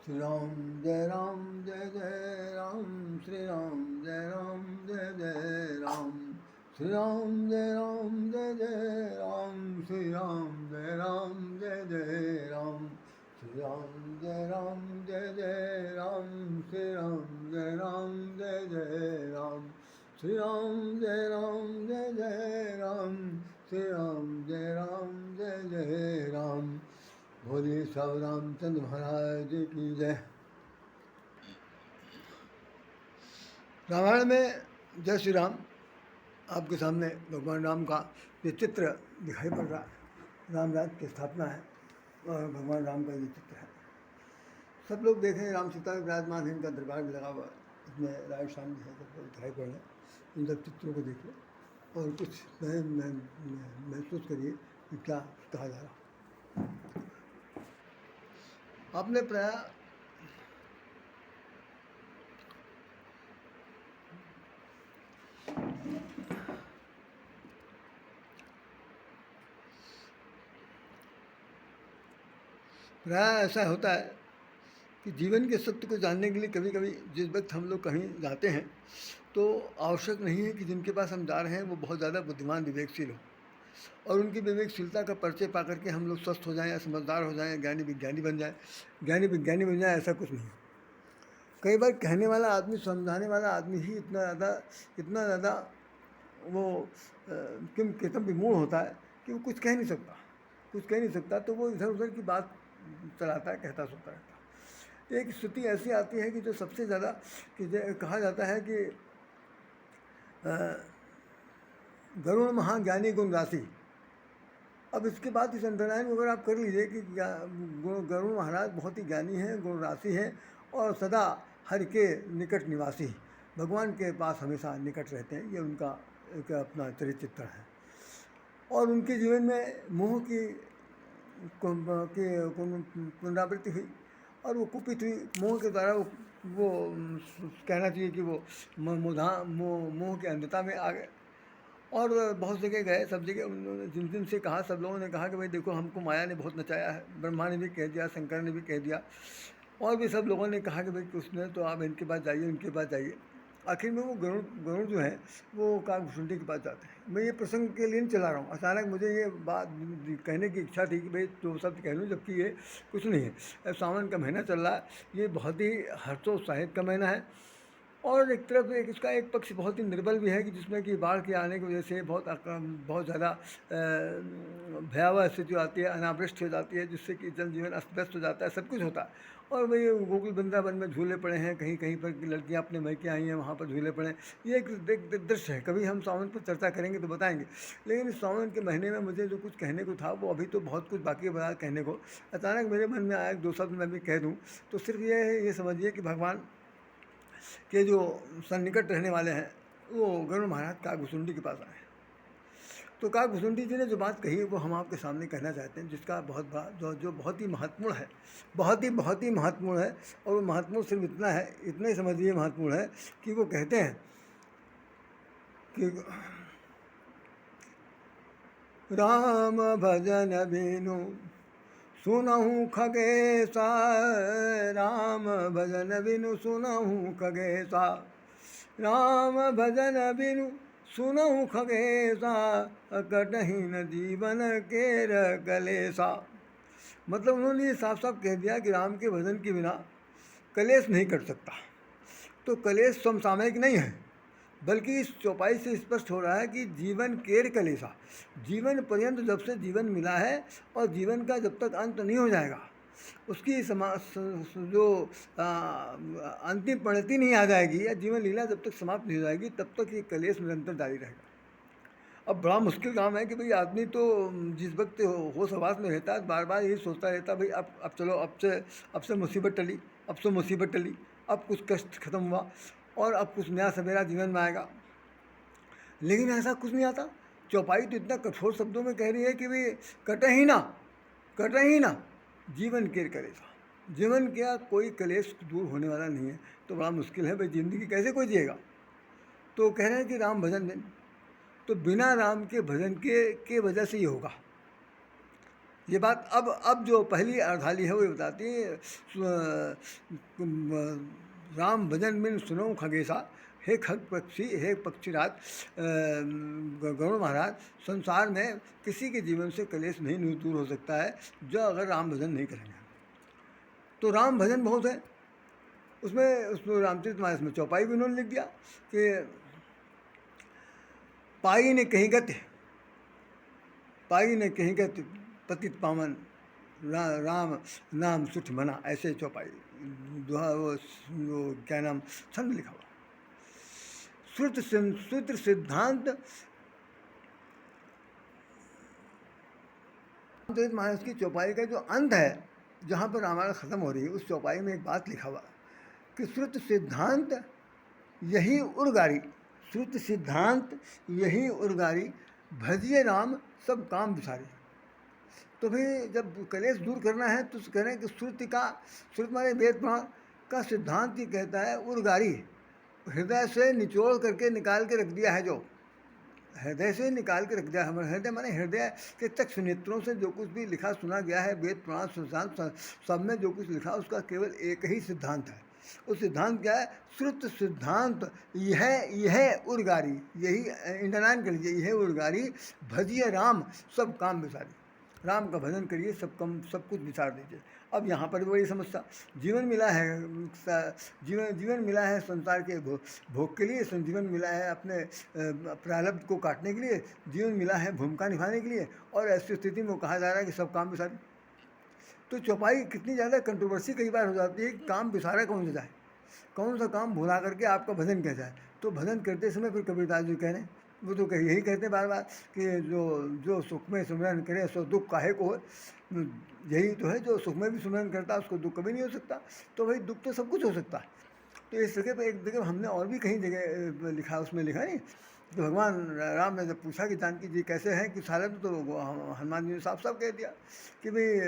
श्री राम जय राम जय जय राम श्री राम जय राम जय जय राम श्री राम जय राम जय जय राम श्री राम जय राम जय जय राम श्री राम जय राम जय जय राम श्री राम जय राम जय जय राम श्री राम जय राम जय जय राम श्री राम जय राम जय जय राम। बोलिए सब रामचंद्र महाराज की जय। रामायण में जय श्री राम आपके सामने भगवान राम का ये चित्र दिखाई पड़ रहा है। राम राज्य की स्थापना है और भगवान राम का ये चित्र है। सब लोग देखें राम सीता विराजमान है, इनका दरबार भी लगा हुआ है, इसमें राय शाम भी है, सब लोग दिखाई पड़ रहे हैं। इन सब चित्रों को देखिए और कुछ महसूस करिए कि क्या कहा जा रहा। आपने प्राय ऐसा होता है कि जीवन के सत्य को जानने के लिए कभी कभी जिस वक्त हम लोग कहीं जाते हैं तो आवश्यक नहीं है कि जिनके पास हम जा रहे हैं वो बहुत ज़्यादा बुद्धिमान विवेकशील हो और उनकी विवेकशीलता का परिचय पा करके हम लोग स्वस्थ हो जाएं या समझदार हो जाएं, ज्ञानी विज्ञानी बन जाए, ज्ञानी विज्ञानी बन जाए, ऐसा कुछ नहीं। कई बार कहने वाला आदमी, समझाने वाला आदमी ही इतना ज़्यादा वो कितम विमूढ़ होता है कि वो कुछ कह नहीं सकता, तो वो इधर उधर की बात चलाता है, कहता सुनता रहता है। एक स्थिति ऐसी आती है कि जो सबसे ज़्यादा कहा जाता है कि गरुण महाज्ञानी गुण राशि। अब इसके बाद इस अंडरलाइन अगर आप कर लीजिए कि गरुण महाराज बहुत ही ज्ञानी हैं, गुण राशि हैं और सदा हर के निकट निवासी, भगवान के पास हमेशा निकट रहते हैं, ये उनका एक अपना चरित्र है। और उनके जीवन में मोह की पुनरावृत्ति हुई और वो कुपित हुई मोह के द्वारा। वो कहना चाहिए कि वो मोह की अंधता में आ गए और बहुत जगह गए, सब जगह उन्होंने जिन से कहा, सब लोगों ने कहा कि भाई देखो हमको माया ने बहुत नचाया है। ब्रह्मा ने भी कह दिया, शंकर ने भी कह दिया और भी सब लोगों ने कहा कि भाई कुछ नहीं तो आप इनके पास जाइए, उनके पास जाइए। आखिर में वो गरुड़ जो है वो काकभूषुंडी के पास जाते हैं। मैं ये प्रसंग के लिए नहीं चला रहा हूँ, अचानक मुझे ये बात कहने की इच्छा थी कि भाई दो शब्द कह लूँ, जबकि ये कुछ नहीं है। सावन का महीना चल रहा है, ये बहुत ही हर्षोत्साहित का महीना है और एक तरफ इसका एक पक्ष बहुत ही निर्बल भी है कि जिसमें कि बाढ़ के आने की वजह से बहुत ज़्यादा भयावह स्थिति आती है, अनावृष्टि हो जाती है, जिससे कि जनजीवन अस्त व्यस्त हो जाता है, सब कुछ होता है। और वही गोकुल वृंदावन में झूले पड़े हैं, कहीं कहीं पर लड़कियां अपने मैके आई हैं, वहाँ पर झूले पड़े हैं। ये एक दृश्य है, कभी हम सावन पर चर्चा करेंगे तो बताएंगे। लेकिन इस सावन के महीने में मुझे जो कुछ कहने को था वो अभी तो बहुत कुछ बाकी है कहने को। अचानक मेरे मन में आया, दो शब्द मैं भी कह दूँ तो सिर्फ ये समझिए कि भगवान के जो सन्निकट रहने वाले हैं वो गरुड़ महाराज काकभूषुंडी के पास आए। तो काकभूषुंडी जी ने जो बात कही है वो हम आपके सामने कहना चाहते हैं, जिसका जो बहुत ही महत्वपूर्ण है, बहुत ही महत्वपूर्ण है। और वो महत्वपूर्ण सिर्फ इतना है, इतना ही समझिए महत्वपूर्ण है कि वो कहते हैं कि राम भजन बिनु सुनहु खगेशा, राम भजन बिनु सुनहु खगेशा, राम भजन बिनु सुनहु खगेशा, कटहि न जीवन केर कलेशा। मतलब उन्होंने ये साफ साफ कह दिया कि राम के भजन के बिना कलेश नहीं कट सकता। तो कलेश समसामयिक नहीं है, बल्कि इस चौपाई से स्पष्ट हो रहा है कि जीवन केर कलेशा, जीवन पर्यंत जब से जीवन मिला है और जीवन का जब तक अंत नहीं हो जाएगा, उसकी जो अंतिम परिणति नहीं आ जाएगी या जीवन लीला जब तक समाप्त नहीं हो जाएगी, तब तक ये कलेश निरंतर जारी रहेगा। अब बड़ा मुश्किल काम है कि भाई आदमी तो जिस वक्त होश हवास में रहता है बार बार यही सोचता रहता है भाई अब चलो, अब से मुसीबत टली, अब से मुसीबत टली, अब कुछ कष्ट खत्म हुआ और अब कुछ नया सवेरा जीवन में आएगा। लेकिन ऐसा कुछ नहीं आता। चौपाई तो इतना कठोर शब्दों में कह रही है कि भाई कटे ही ना जीवन केर कलेशा, जीवन का कोई कलेश दूर होने वाला नहीं है। तो बड़ा मुश्किल है भाई, ज़िंदगी कैसे कोई जिएगा। तो कह रहे हैं कि राम भजन बिन, तो बिना राम के भजन के वजह से ये होगा। ये बात अब जो पहली अर्धाली है वो ये बताती है राम भजन बिन सुनो खगेशा, हे खग पक्षी, हे पक्षीराज, गरुड़ महाराज, संसार में किसी के जीवन से कलेश नहीं दूर हो सकता है जो अगर राम भजन नहीं करेंगे। तो राम भजन बहुत है उसमें रामचरितमानस में चौपाई भी उन्होंने लिख दिया कि पाई ने कहीं गति, पाई ने कहीं गति, पतित पावन राम नाम सुठ मना, ऐसे चौपाई वो क्या नाम छंद लिखा हुआ। सूत्र सिद्धांत रामचरितमानस की चौपाई का जो अंत है जहाँ पर रामायण खत्म हो रही है, उस चौपाई में एक बात लिखा हुआ कि श्रुत सिद्धांत यही उर्गारी, श्रुत सिद्धांत यही उर्गारी, भजिए राम सब काम बिसारी। तो भाई जब कलेश दूर करना है तो कह रहे हैं कि श्रुत माने वेद पुराण का सिद्धांत ही कहता है उर्गारी, हृदय से निचोड़ करके निकाल के रख दिया है, जो हृदय से निकाल के रख दिया है। हमारे हृदय माने हृदय के चक्षु नेत्रों से जो कुछ भी लिखा सुना गया है वेद पुराण सिद्धांत सब में जो कुछ लिखा उसका केवल एक ही सिद्धांत है। उस सिद्धांत क्या है? श्रुत सिद्धांत यह उर्गारी, यही इंटरलाइन कर लीजिए, यह उर्गारी, भजिए राम सब काम बिसारी, राम का भजन करिए सब कुछ बिसार दीजिए। अब यहाँ पर बड़ी समस्या, जीवन मिला है जीवन मिला है संसार के भोग के लिए, जीवन मिला है अपने प्रारब्ध को काटने के लिए, जीवन मिला है भूमिका निभाने के लिए, और ऐसी स्थिति में कहा जा रहा है कि सब काम बिसारे। तो चौपाई कितनी ज़्यादा कंट्रोवर्सी कई बार हो जाती है कि काम बिसारा कौन सा जाए, कौन सा काम भुला करके आपका भजन कैसा है। तो भजन करते समय फिर कबीरदास जी कह रहे हैं, वो तो यही कहते हैं बार बार कि जो सुख में सुमिरन करे सो दुख काहे को है। यही तो है, जो सुख में भी सुमिरन करता है उसको दुख कभी नहीं हो सकता। तो भाई दुख तो सब कुछ हो सकता है। तो इस जगह पर एक जगह हमने और भी कहीं जगह लिखा, उसमें लिखा नहीं तो भगवान राम ने जब पूछा कि जानकी जी कैसे हैं कि सारे, तो हनुमान जी ने साफ साफ कह दिया कि भाई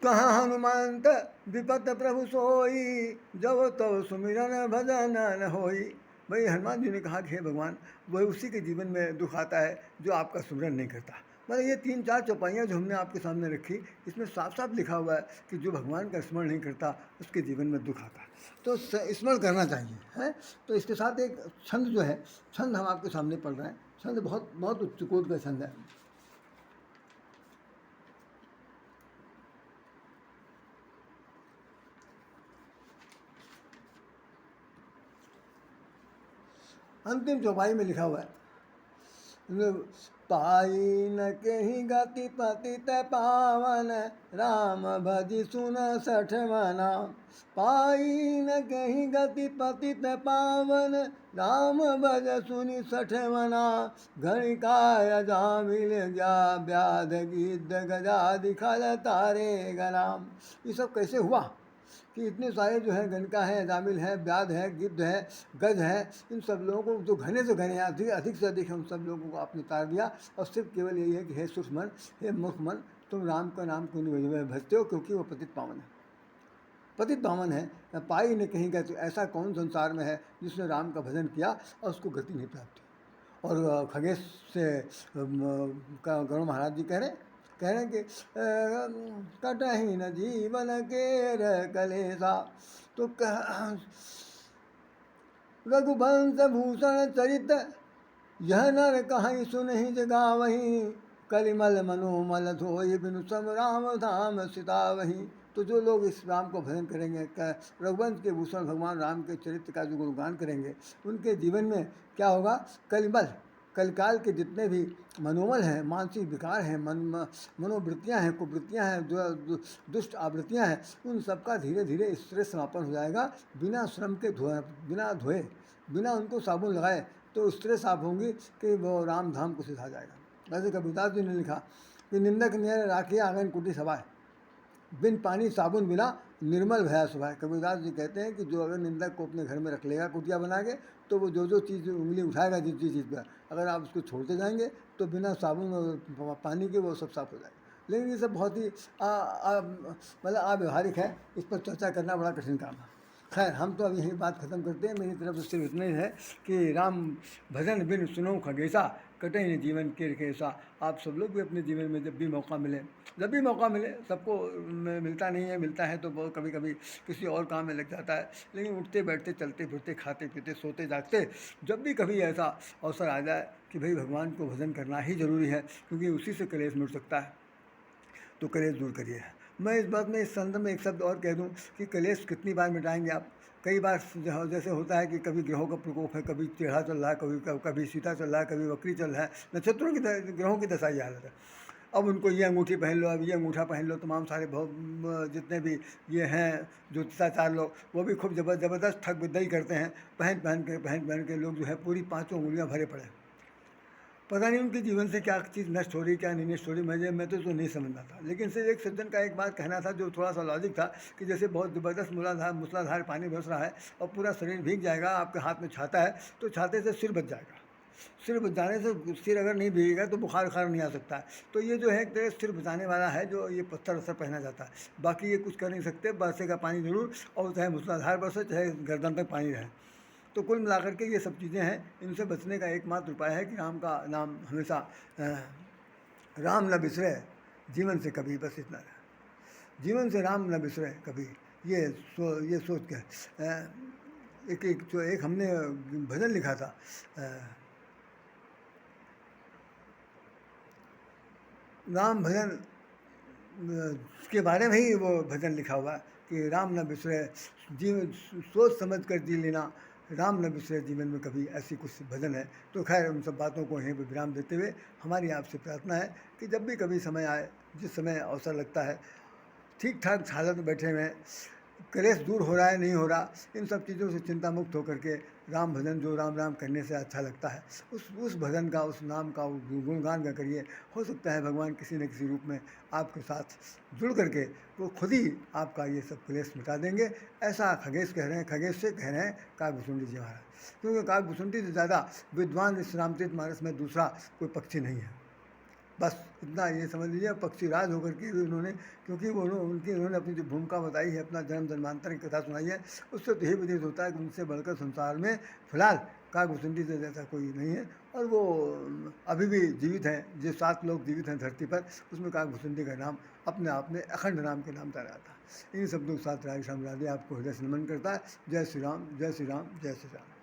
कहाँ हनुमंत विपत प्रभु सोई, जब तो सुमिरन भजन न होई। भाई हनुमान जी ने कहा कि हे भगवान, वह उसी के जीवन में दुख आता है जो आपका सुमिरन नहीं करता। मतलब ये 3-4 चौपाइयाँ जो हमने आपके सामने रखी, इसमें साफ साफ लिखा हुआ है कि जो भगवान का स्मरण नहीं करता उसके जीवन में दुख आता है। तो स्मरण करना चाहिए है। तो इसके साथ एक छंद जो है, छंद हम आपके सामने पढ़ रहे हैं। छंद बहुत बहुत उच्च कोटि का छंद है। अंतिम चौपाई में लिखा हुआ है, पाई न कहीं गति पतित पावन, राम भजि सुन सठ मना। पाई न कहीं गति पतित पावन, राम भज सुनि सठ मना। गणिकाय जामिल जा व्याध गिद्ध गजा खल तारे गनाम। ये सब कैसे हुआ कि इतने सारे जो है गणिका है, जामिल है, व्याध है, गिद्ध है, गज है, इन सब लोगों को जो घने से घने अधिक से अधिक हम सब लोगों को आपने तार दिया। और सिर्फ केवल यही है कि हे सुखमन, हे मुखमन, तुम राम का नाम क्यों नहीं भजते हो, क्योंकि वो पतित पावन है, पतित पावन है। पाई ने कहीं गए, तो ऐसा कौन संसार में है जिसने राम का भजन किया और उसको गति नहीं प्राप्त हुई। और खगेश से गरुड़ महाराज जी कह रहे हैं कि कटहि न जीवन केर कलेसा। तो रघुवंश भूषण चरित, यह नर कहीं सुनहि जगा वही। कलिमल मनोमल धोई बिनु सम राम धाम सीता वही। तो जो लोग इस राम को भजन करेंगे, रघुवंश के भूषण भगवान राम के चरित्र का जो गुणगान करेंगे, उनके जीवन में क्या होगा? कलिमल, कलकाल के जितने भी मनोमल हैं, मानसिक विकार हैं, मनोवृत्तियाँ हैं, कुवृत्तियाँ हैं, जो दुष्ट आवृत्तियाँ हैं, उन सबका धीरे धीरे इससे समापन हो जाएगा। बिना श्रम के बिना धोए, बिना उनको साबुन लगाए तो इस तरह साफ होंगी कि वो राम धाम को सिधा जाएगा। वैसे कबीरदास जी ने लिखा कि निंदक नियर राखी आंगन कुटी सभाए, बिन पानी साबुन बिना निर्मल भया सुभाए। कबीरदास जी कहते हैं कि जो अगर निंदक को अपने घर में रख लेगा कुटिया बना के, तो वो जो चीज़ उंगली उठाएगा जिस चीज़ पर, अगर आप उसको छोड़ते जाएंगे तो बिना साबुन और पानी के वो सब साफ हो जाएगा। लेकिन ये सब बहुत ही मतलब अव्यवहारिक है, इस पर चर्चा करना बड़ा कठिन काम है। खैर, हम तो अब यही बात ख़त्म करते हैं। मेरी तरफ से सिर्फ इतना ही है कि राम भजन बिन सुनो खगेशा, कटे नहीं जीवन के रेसा। आप सब लोग भी अपने जीवन में जब भी मौका मिले, जब भी मौका मिले, सबको मिलता नहीं है, मिलता है तो बहुत कभी कभी किसी और काम में लग जाता है, लेकिन उठते बैठते चलते फिरते खाते पीते सोते जागते जब भी कभी ऐसा अवसर आ जाए कि भाई भगवान को भजन करना ही ज़रूरी है, क्योंकि उसी से कलेश मिट सकता है, तो कलेश दूर करिए। मैं इस बात में, इस संदर्भ में एक शब्द और कह दूं कि कलेश कितनी बार मिटाएंगे आप। कई बार जैसे होता है कि कभी ग्रहों का प्रकोप है, कभी टेढ़ा चल रहा है, कभी सीधा चल रहा है, कभी वक्री चल रहा है, नक्षत्रों की ग्रहों की दशा ये हालत है। अब उनको ये अंगूठी पहन लो, अब ये अंगूठा पहन लो, तमाम सारे बहुत जितने भी ये हैं ज्योतिषाचार लोग, वो भी खूब ज़बरदस्त ठग बिद्दई करते हैं। पहन के लोग जो है पूरी पाँचों उंगलियाँ भरे पड़े हैं। पता नहीं उनके जीवन से क्या चीज़ नष्ट हो रही, क्या नहीं नष्ट हो रही, मैं तो नहीं समझ आता। लेकिन सिर्फ एक सज्जन का एक बात कहना था जो थोड़ा सा लॉजिक था कि जैसे बहुत ज़बरदस्त मूसलाधार पानी बरस रहा है और पूरा शरीर भीग जाएगा, आपके हाथ में छाता है तो छाते से सिर बच जाएगा। सिर बच जाने से, सिर अगर नहीं भीगेगा तो बुखार नहीं आ सकता है। तो ये जो है एक तरह सिर बचाने वाला है, जो ये पत्थर वत्थर पहना जाता है। बाकी ये कुछ कर नहीं सकते, बरसेगा पानी ज़रूर, और चाहे मूसलाधार बरसे चाहे गर्दन तक पानी रहे। तो कुल मिलाकर के ये सब चीज़ें हैं, इनसे बचने का एकमात्र उपाय है कि राम का नाम हमेशा राम न बिसरे जीवन से कभी, बस इतना है। जीवन से राम न बिसरे कभी, ये सोच के एक हमने भजन लिखा था, राम भजन के बारे में ही वो भजन लिखा हुआ है कि राम न बिसरे जीवन, सोच समझ कर जी लेना, राम न बिसरे जीवन में कभी, ऐसी कुछ भजन है। तो खैर उन सब बातों को यहीं पर विराम देते हुए हमारी आपसे प्रार्थना है कि जब भी कभी समय आए, जिस समय अवसर लगता है, ठीक ठाक हालत में बैठे हुए हैं, कलेश दूर हो रहा है नहीं हो रहा, इन सब चीज़ों से चिंता मुक्त होकर के राम भजन, जो राम राम करने से अच्छा लगता है, उस भजन का, उस नाम का गुणगान का करिए। हो सकता है भगवान किसी न किसी रूप में आपके साथ जुड़ करके वो खुद ही आपका ये सब क्लेश मिटा देंगे। ऐसा खगेश कह रहे हैं, खगेश से कह रहे हैं काकभूषुंडी जी महाराज, क्योंकि काकभूषुंडी से ज़्यादा विद्वान इस रामचरित मानस में दूसरा कोई पक्षी नहीं है। बस इतना ये समझ लीजिए, पक्षी राज होकर के भी उन्होंने, क्योंकि वो उन्होंने अपनी जो भूमिका बताई है, अपना जन्म जन्मांतर की कथा सुनाई है, उससे तो यही विदित होता है कि उनसे बढ़कर संसार में फिलहाल काकभूषुंडी से जैसा कोई नहीं है। और वो अभी भी जीवित हैं, जो 7 लोग जीवित हैं धरती पर, उसमें काकभूषुंडी का नाम अपने आप में अखंड नाम के नाम तैयार था। इन शब्दों के साथ राधे श्याम राधे आपको हृदय से नमन करता है। जय श्री राम, जय श्री राम, जय श्री राम।